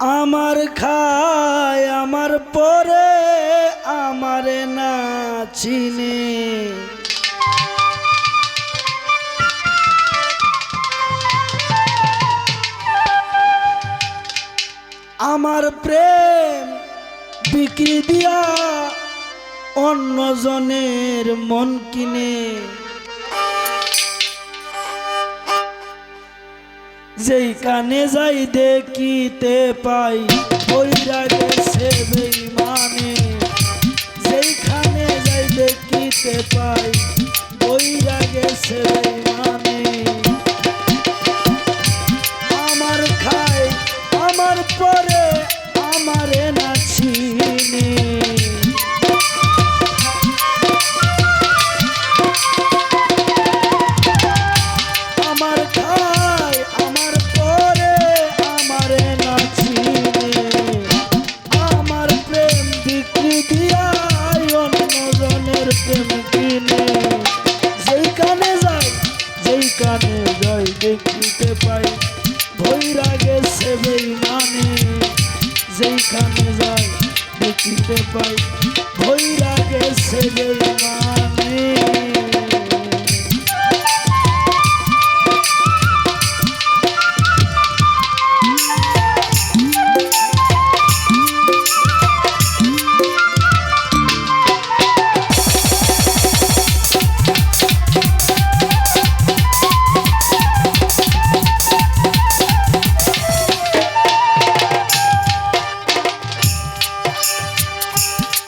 আমার খায় আমার পরে আমারে না চিনে, আমার প্রেম বিক্রি দিয়া অন্যজনের মন কিনে, যেই কানে যাই দেখিতে পাই বইরা গেছে বেঈমানে, যেইখানে যাই দেখিতে পাই বইরা গেছে বেঈমানে। আমার খায় আমার পরে আমারে না চিনে, আমার খায় আমার পরে আমারে না চিনে, আমার প্রেম বিক্রি দিয়া অন্যজনের প্রেম কিনে, যেইখানে যাই দেখিতে পাই ভইরা গেছে বেঈমানে, যেইখানে যাই দেখিতে পাই ভইরা গেছে বেঈমানে।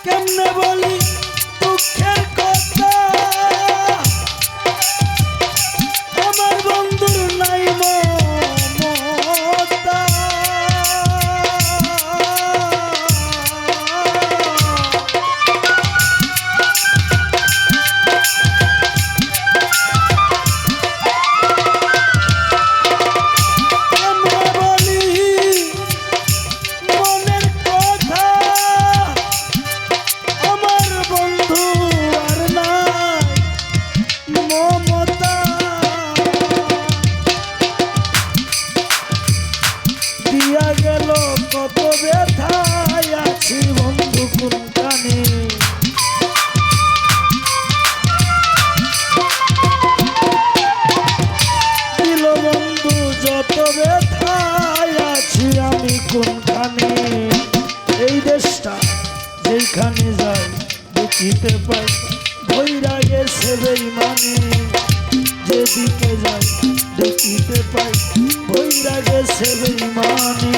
কেমনে বলি দুঃখের কথা, আমার বন্ধুর নাই মমতা, কেমনে বলি মনের কথা, আমার বন্ধু আর নাই মমতা, দিয়া গেল কত ব্যথায় আছি বন্ধু কোনখানে, দিল বন্ধু যত ব্যথায় আছি আমি কোনখানে। এই দেশটা যেখানে যাই দেখিতে পাই ভইরা গেছে বেঈমানে, যেদিকে যাই দেখিতে পাই ভইরা গেছে বেঈমানে।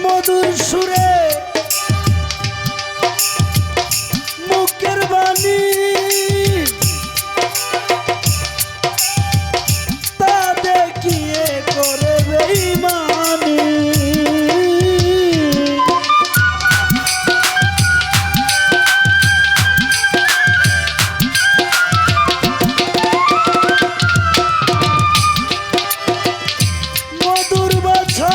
মধুর সুরে মুখের বাণী, তা দেখিয়ে করে বেঈমানি, মধুর বাছা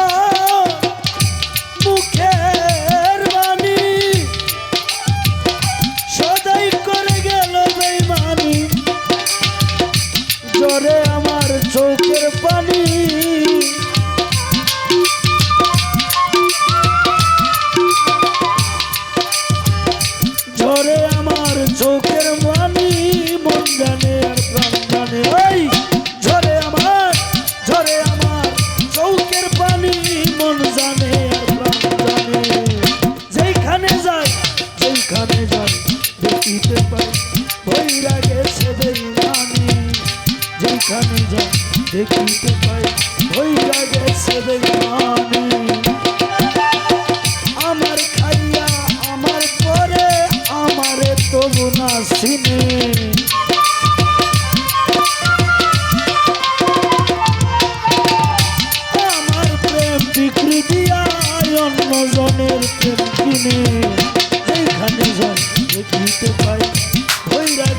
মুখের বাণী সদাই করে গেল বেঈমানি, জ্বরে আমার চোখের পানি, ঝরে আমার চোখের পানি, মন জানে আর প্রাণ জানে, ওই ঝরে আমার চোখের পানি, মন জানে আর প্রাণ জানে, যেখানে যাই দেখিতে পাই ভইরা গেছে বেঈমানি, যেখানে যাই দেখিতে পাই ভইরা গেছে বেঈমানি। আমার খাইয়া আমার পরে আমারে তবু না চিনে, আমার প্রেম বিক্রি দিয়া অন্যজনের প্রেম কিনে, যেখানে যাই দেখিতে পাই ভইরা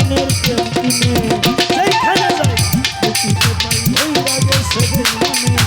মনের প্রেম কিনে যেখানে যাই দেখিতে পাই ভৈরা গেছে বেইমানে